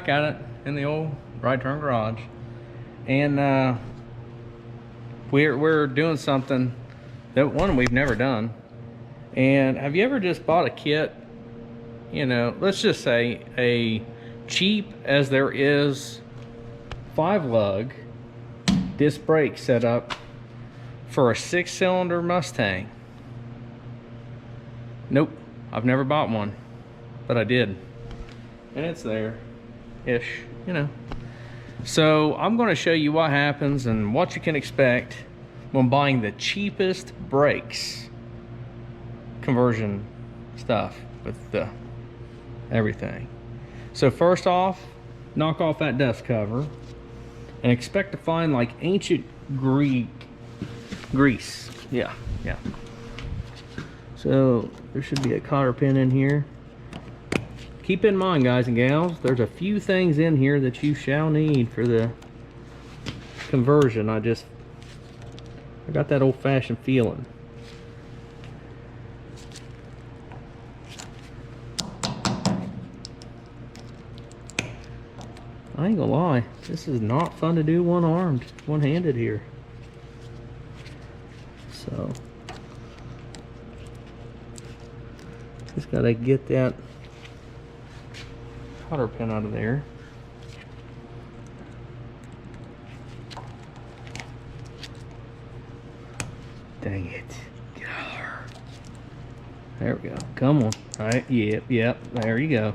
back at it in the old right turn garage, and we're doing something that we've never done. And have you ever just bought a kit, you know, let's just say a cheap as there is 5-lug disc brake setup for a 6-cylinder Mustang? Nope, I've never bought one, but I did, and it's there-ish, you know. So I'm going to show you what happens and what you can expect when buying the cheapest brakes conversion stuff with the everything. So first off, knock off that dust cover and expect to find like ancient Greek grease. Yeah. So there should be a cotter pin in here. Keep in mind, guys and gals, there's a few things in here that you shall need for the conversion. I got that old-fashioned feeling. I ain't gonna lie, this is not fun to do one-handed here. So just gotta get that cotter pin out of there. Dang it. There we go. Come on. Alright, yep, there you go.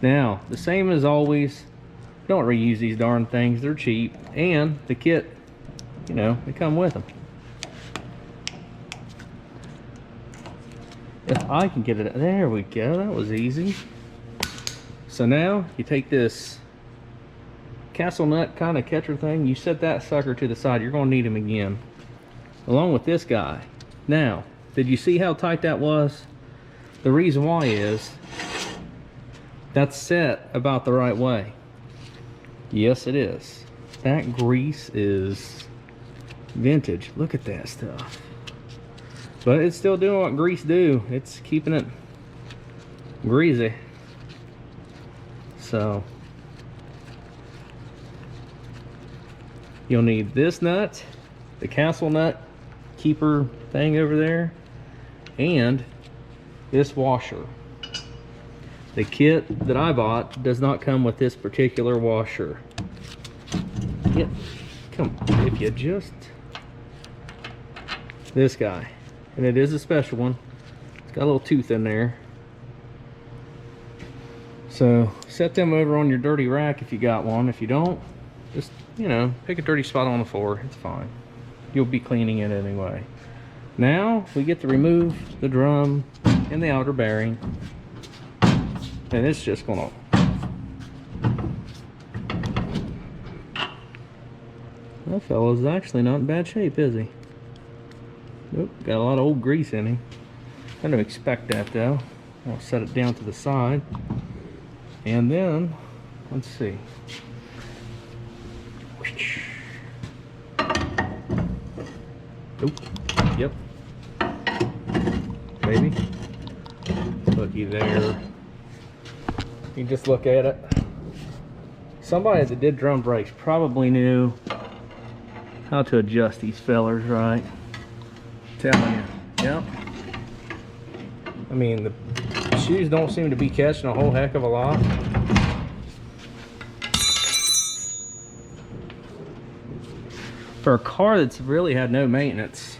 Now, the same as always, don't reuse these darn things. They're cheap. And the kit, you know, they come with them. If I can get it, there we go. That was easy. So now you take this castle nut kind of catcher thing, you set that sucker to the side. You're going to need him again, along with this guy. Now, did you see how tight that was? The reason why is that's set about the right way. Yes, it is. That grease is vintage. Look at that stuff. But it's still doing what grease do. It's keeping it greasy. So you'll need this nut, the castle nut keeper thing over there, and this washer. The kit that I bought does not come with this particular washer. Yeah, come on, if you just, this guy, and it is a special one. It's got a little tooth in there. So set them over on your dirty rack if you got one. If you don't, just, you know, pick a dirty spot on the floor. It's fine. You'll be cleaning it anyway. Now we get to remove the drum and the outer bearing. And it's just gonna, that fella's actually not in bad shape, is he? Nope, got a lot of old grease in him. I didn't expect that though. I'll set it down to the side. And then, let's see. Nope. Yep. Maybe. Looky there. You just look at it. Somebody that did drum brakes probably knew how to adjust these fellers, right? Telling you. Yep. I mean, the shoes don't seem to be catching a whole heck of a lot. For a car that's really had no maintenance,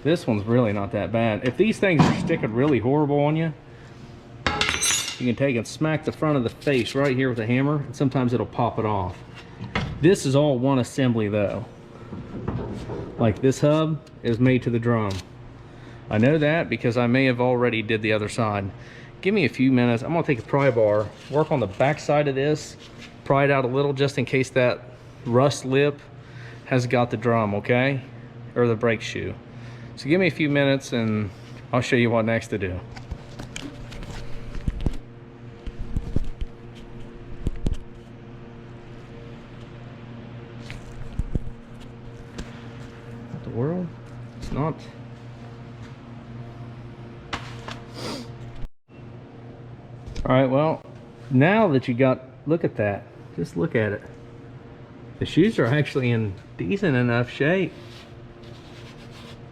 this one's really not that bad. If these things are sticking really horrible on you, you can take and smack the front of the face right here with a hammer, and sometimes it'll pop it off. This is all one assembly though. Like this hub is made to the drum. I know that because I may have already did the other side. Give me a few minutes. I'm gonna take a pry bar, work on the back side of this, pry it out a little just in case that rust lip has got the drum, okay? Or the brake shoe. So give me a few minutes and I'll show you what next to do. What the world? It's not. All right, well, now that you got look at that. Just look at it. The shoes are actually in decent enough shape.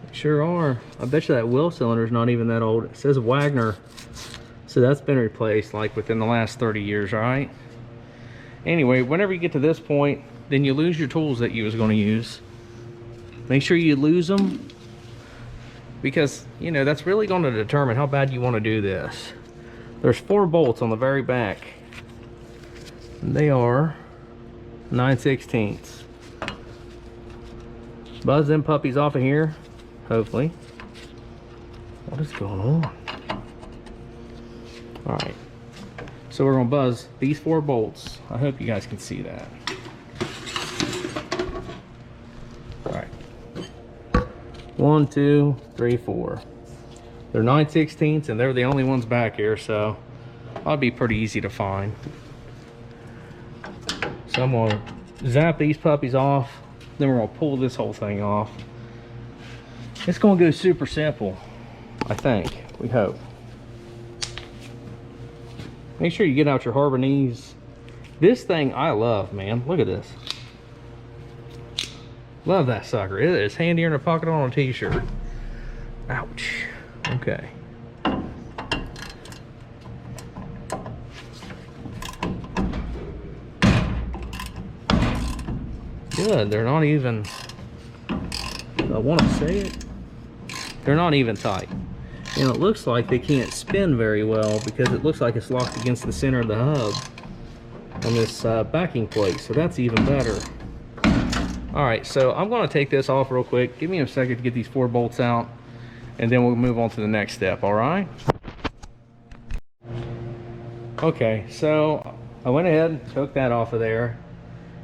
They sure are. I bet you that wheel cylinder is not even that old. It says Wagner. So that's been replaced like within the last 30 years, right? Anyway, whenever you get to this point, then you lose your tools that you was going to use. Make sure you lose them, because, you know, that's really going to determine how bad you want to do this. There's 4 bolts on the very back. And they are 9/16. Buzz them puppies off of here, hopefully. What is going on? All right. So we're going to buzz these 4 bolts. I hope you guys can see that. All right. 1, 2, 3, 4. They're 9/16 and they're the only ones back here, so that'll be pretty easy to find. So I'm going to zap these puppies off, then we're going to pull this whole thing off. It's going to go super simple, I think. We hope. Make sure you get out your harbor knees. This thing I love, man. Look at this. Love that sucker. It is handier in a pocket on a t-shirt. Ouch. Okay. Good. They're not even, I want to say it, they're not even tight. And it looks like they can't spin very well because it looks like it's locked against the center of the hub on this backing plate, so that's even better. All right, so I'm going to take this off real quick. Give me a second to get these 4 bolts out, and then we'll move on to the next step. All right. Okay, so I went ahead and took that off of there,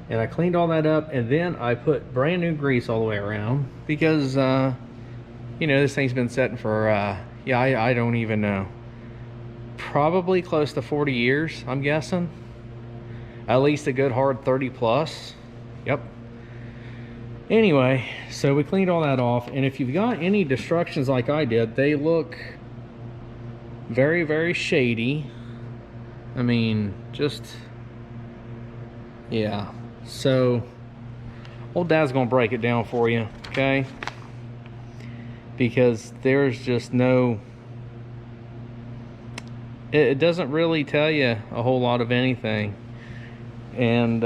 and I cleaned all that up, and then I put brand new grease all the way around because you know, this thing's been sitting for yeah, I don't even know, probably close to 40 years, I'm guessing. At least a good hard 30 plus. Yep. Anyway, so we cleaned all that off, and if you've got any destructions like I did, they look very, very shady. I mean, just, yeah. So old Dad's gonna break it down for you, okay? Because there's just no, it doesn't really tell you a whole lot of anything. And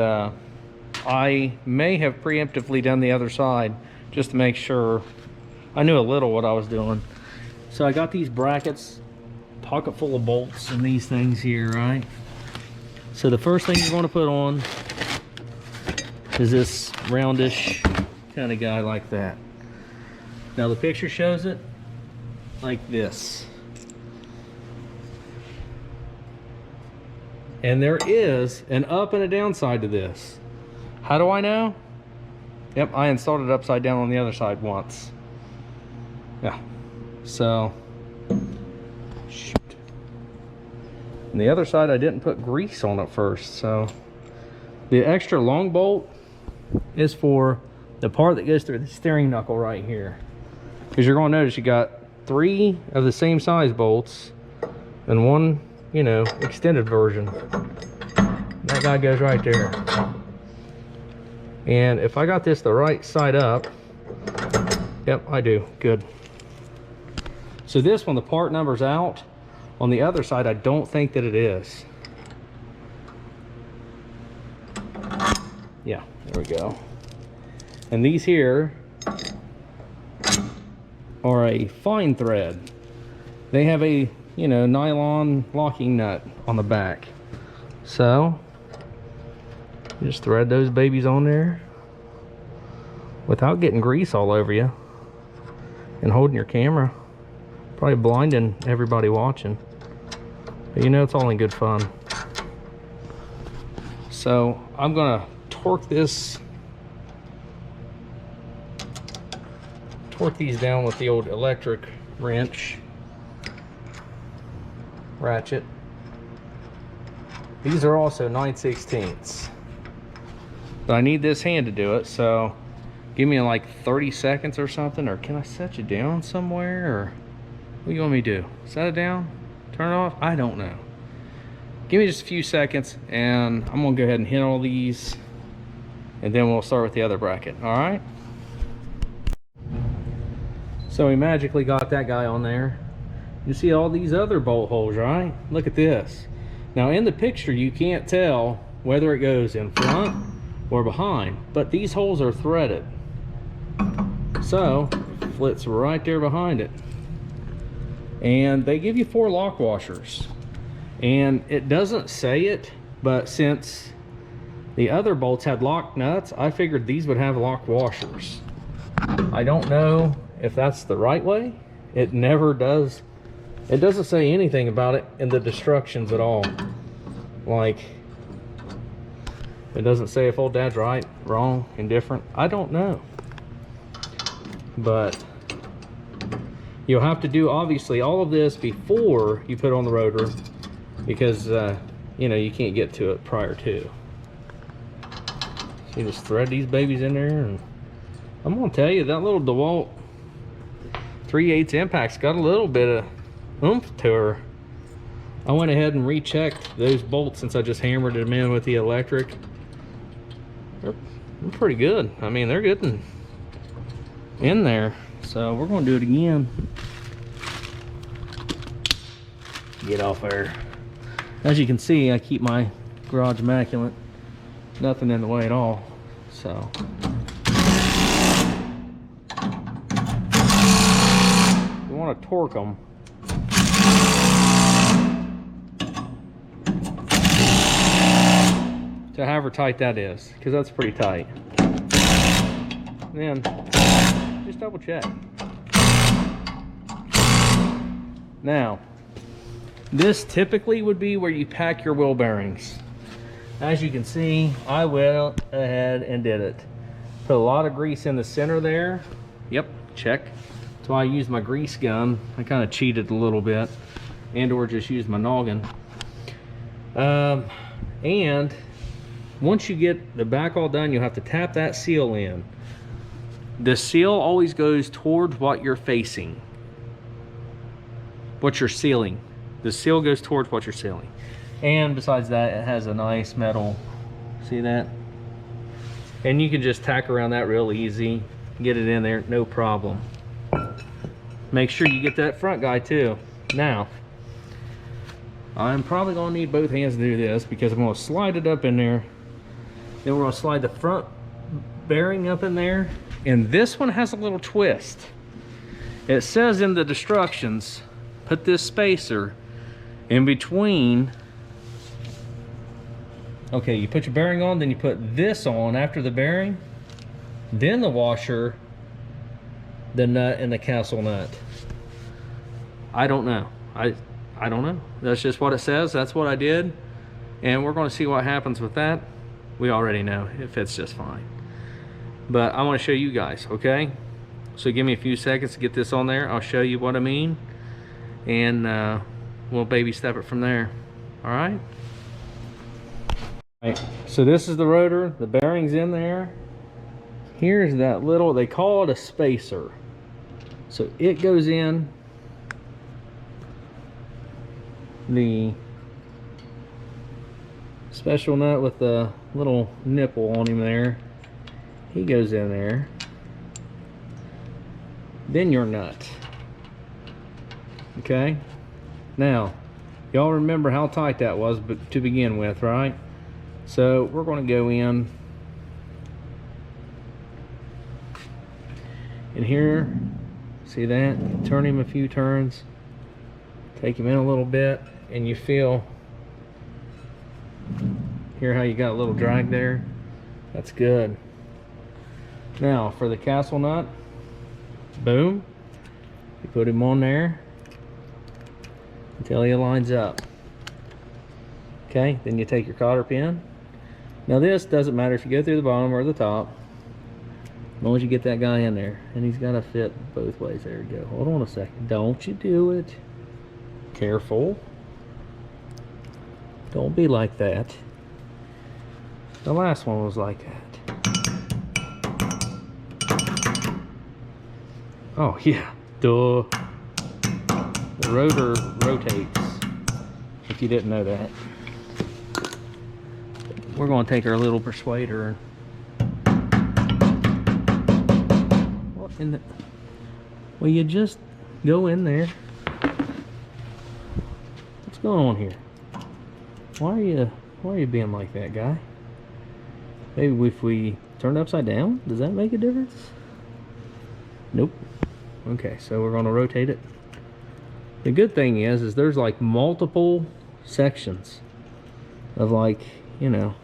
I may have preemptively done the other side just to make sure I knew a little what I was doing. So I got these brackets, pocket full of bolts and these things here, right? So the first thing you're going to put on is this roundish kind of guy like that. Now the picture shows it like this. And there is an up and a down side to this. How do I know? Yep, I installed it upside down on the other side once. Yeah, so, shoot. And the other side I didn't put grease on it first, so. The extra long bolt is for the part that goes through the steering knuckle right here. Because you're going to notice you got 3 of the same size bolts and 1, you know, extended version. That guy goes right there. And if I got this the right side up, yep, I do. Good. So this one, the part number's out. On the other side, I don't think that it is. Yeah, there we go. And these here are a fine thread. They have a, you know, nylon locking nut on the back. So just thread those babies on there without getting grease all over you and holding your camera, probably blinding everybody watching, but you know, it's all in good fun. So I'm gonna torque these down with the old electric wrench ratchet. These are also 9/16, but I need this hand to do it, so give me like 30 seconds or something. Or can I set you down somewhere, or what do you want me to do? Set it down, turn it off? I don't know. give me just a few seconds and I'm gonna go ahead and hit all these, and then we'll start with the other bracket. All right. So we magically got that guy on there. You see all these other bolt holes, right? Look at this. Now in the picture, you can't tell whether it goes in front or behind, but these holes are threaded. So flits right there behind it. And they give you 4 lock washers. And it doesn't say it, but since the other bolts had lock nuts, I figured these would have lock washers. I don't know if that's the right way. It never does. It doesn't say anything about it in the instructions at all. Like, it doesn't say if old dad's right, wrong, indifferent. I don't know. But you'll have to do obviously all of this before you put on the rotor, because you know, you can't get to it prior to. So you just thread these babies in there, and I'm gonna tell you, that little DeWalt 3/8 impact's got a little bit of oomph to her. I went ahead and rechecked those bolts since I just hammered them in with the electric. They're pretty good. I mean, they're good in there. So we're gonna do it again. Get off there. As you can see, I keep my garage immaculate. Nothing in the way at all. So you want to torque them. To however tight that is, because that's pretty tight. And then just double check. Now, this typically would be where you pack your wheel bearings. As you can see, I went ahead and did it. Put a lot of grease in the center there. Yep, check. That's why I used my grease gun. I kind of cheated a little bit, and or just used my noggin. And once you get the back all done, you'll have to tap that seal in. The seal always goes towards what you're facing, what you're sealing. The seal goes towards what you're sealing. And besides that, it has a nice metal, see that? And you can just tack around that real easy, get it in there, no problem. Make sure you get that front guy too. Now, I'm probably gonna need both hands to do this, because I'm gonna slide it up in there. Then we're gonna slide the front bearing up in there. And this one has a little twist. It says in the instructions, put this spacer in between. Okay, you put your bearing on, then you put this on after the bearing, then the washer, the nut, and the castle nut. I don't know. I don't know. That's just what it says. That's what I did. And we're going to see what happens with that. We already know it fits just fine. But I want to show you guys, okay? So give me a few seconds to get this on there. I'll show you what I mean. And we'll baby step it from there. All right? All right. So this is the rotor. The bearing's in there. Here's that little, they call it a spacer. So it goes in the special nut with the little nipple on him there. He goes in there. Then your nut. Okay? Now, y'all remember how tight that was to begin with, right? So we're going to go in. And here, see that? Turn him a few turns. Take him in a little bit, and you feel, hear how you got a little drag there? That's good. Now for the castle nut, boom, you put him on there until he lines up. Okay, then you take your cotter pin. Now this doesn't matter if you go through the bottom or the top, as long as you get that guy in there. And he's got to fit both ways. There you go. Hold on a second. Don't you do it. Careful. Don't be like that. The last one was like that. Oh yeah, duh. The rotor rotates, if you didn't know that. we're going to take our little persuader and what in the, well, you just go in there. What's going on here? Why are you being like that, guy? Maybe if we turn it upside down, does that make a difference? Nope. Okay, so we're going to rotate it. The good thing is there's like multiple sections of, like, you know,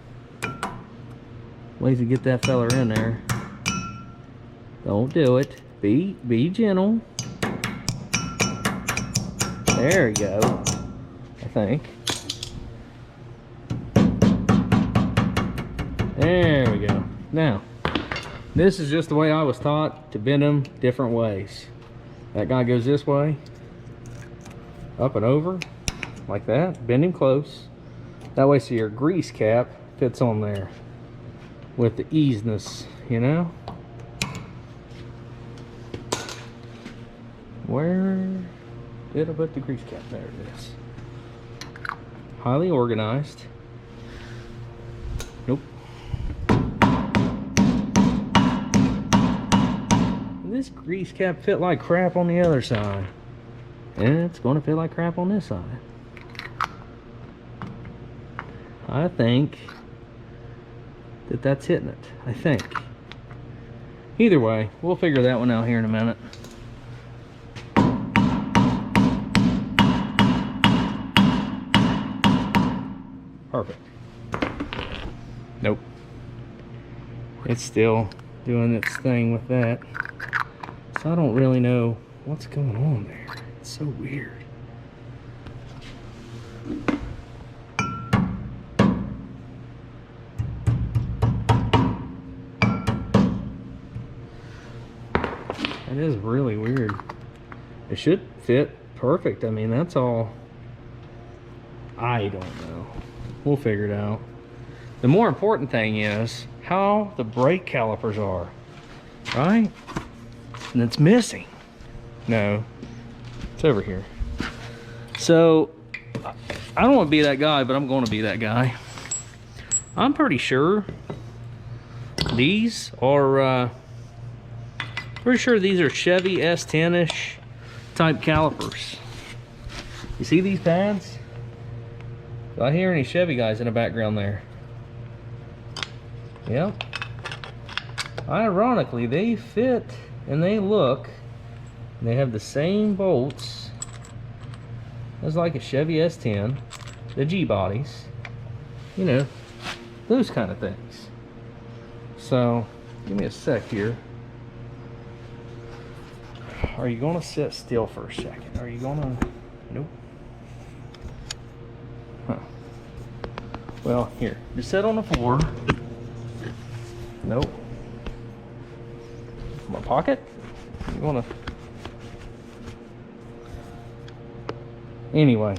ways to get that feller in there. Don't do it. Be gentle. There we go. I think. There we go. Now, this is just the way I was taught to bend them different ways. That guy goes this way, up and over, like that. Bend him close. That way so your grease cap fits on there with the easiness, you know? Where did I put the grease cap? There it is. Highly organized. Nope. This grease cap fit like crap on the other side, and it's going to fit like crap on this side. I think that that's hitting it. I think. Either way, we'll figure that one out here in a minute. Perfect. Nope. It's still doing its thing with that. So I don't really know what's going on there. It's so weird. It is really weird. It should fit perfect. I mean, that's all. I don't know. We'll figure it out. The more important thing is how the brake calipers are, right? And it's missing. No, it's over here. So I don't want to be that guy, but I'm going to be that guy. I'm pretty sure these are these are Chevy S10-ish type calipers. You see these pads? Do I hear any Chevy guys in the background there? Yep. Ironically, they fit and they look, and they have the same bolts as like a Chevy S10, the G bodies, you know, those kind of things. So give me a sec here. Are you gonna sit still for a second? Are you gonna? Nope. Huh. Well, here, just sit on the floor. Nope. My pocket? You wanna? Anyway,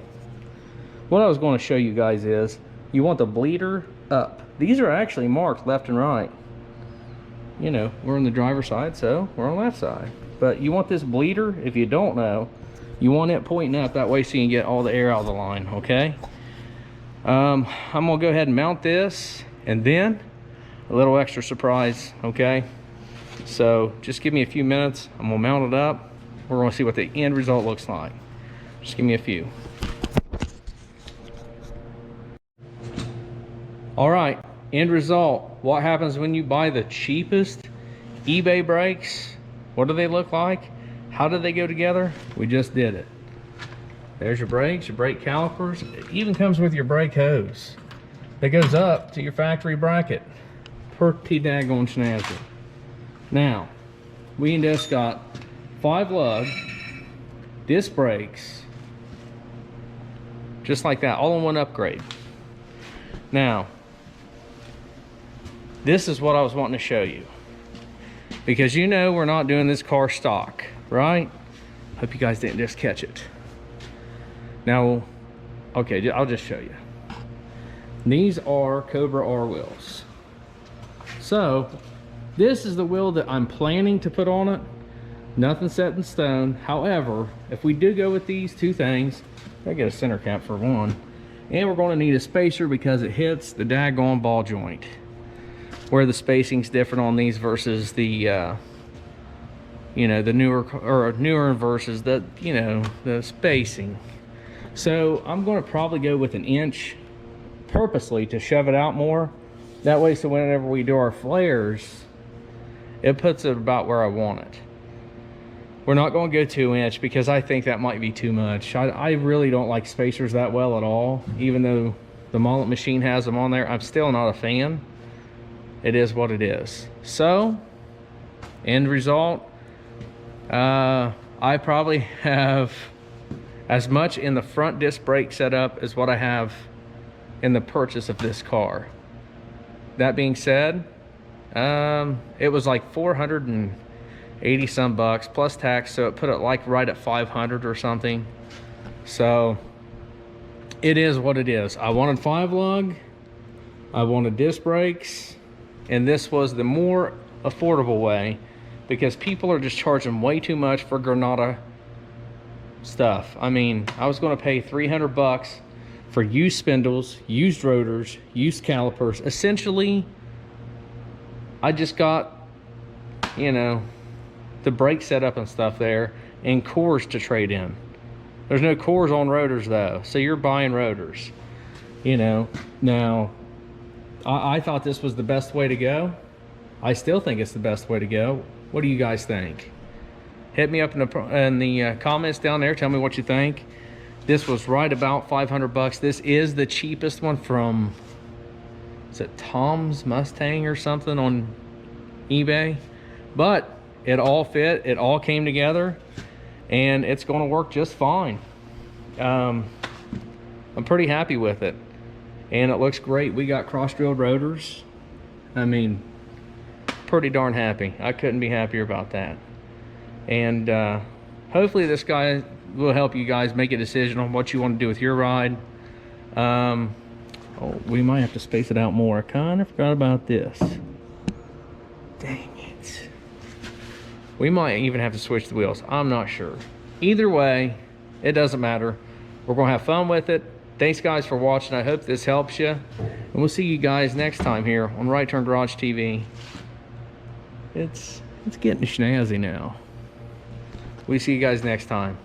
what I was going to show you guys is you want the bleeder up. These are actually marked left and right. You know, we're on the driver's side, so we're on the left side. But you want this bleeder, if you don't know, you want it pointing up that way so you can get all the air out of the line, okay? I'm gonna go ahead and mount this, and then a little extra surprise, okay? So just give me a few minutes. I'm gonna mount it up. We're gonna see what the end result looks like. Just give me a few. All right, end result. What happens when you buy the cheapest eBay brakes? What do they look like? How do they go together? We just did it. There's your brakes, your brake calipers. It even comes with your brake hose that goes up to your factory bracket. Pretty daggone snazzy. Now, we just got 5 lug disc brakes, just like that, all in one upgrade. Now, this is what I was wanting to show you, because you know we're not doing this car stock, right? Hope you guys didn't just catch it. Now, okay, I'll just show you. These are Cobra R wheels. So this is the wheel that I'm planning to put on it. Nothing set in stone. However, if we do go with these two things, I get a center cap for one, And we're going to need a spacer because it hits the daggone ball joint, where the spacing's different on these versus the you know, the newer versus the, you know, the spacing. So I'm going to probably go with 1 inch purposely to shove it out more. That way, so whenever we do our flares, it puts it about where I want it. We're not going to go 2 inch because I think that might be too much. I really don't like spacers that well at all. Even though the Mullet Machine has them on there, I'm still not a fan. It is what it is. So, end result, I probably have as much in the front disc brake setup as what I have in the purchase of this car. That being said, it was like 480 some bucks plus tax, so it put it like right at 500 or something. So it is what it is. I wanted 5-lug, I wanted disc brakes, and this was the more affordable way because people are just charging way too much for Granada stuff. I mean, I was going to pay 300 bucks for used spindles, used rotors, used calipers. Essentially, I just got, you know, the brake setup and stuff there and cores to trade in. There's no cores on rotors though, so you're buying rotors, you know. Now, I thought this was the best way to go. I still think it's the best way to go. What do you guys think? Hit me up in the comments down there. Tell me what you think. This was right about 500 bucks. This is the cheapest one from, is it Tom's Mustang or something on eBay? But it all fit, it all came together, and it's going to work just fine. I'm pretty happy with it, and it looks great. We got cross-drilled rotors. I mean, pretty darn happy. I couldn't be happier about that. And hopefully this guy will help you guys make a decision on what you want to do with your ride. Oh, we might have to space it out more. I kind of forgot about this. Dang it. We might even have to switch the wheels. I'm not sure. Either way, it doesn't matter. We're going to have fun with it. Thanks guys for watching. I hope this helps you. And we'll see you guys next time here on Right Turn Garage TV. It's getting snazzy now. We see you guys next time.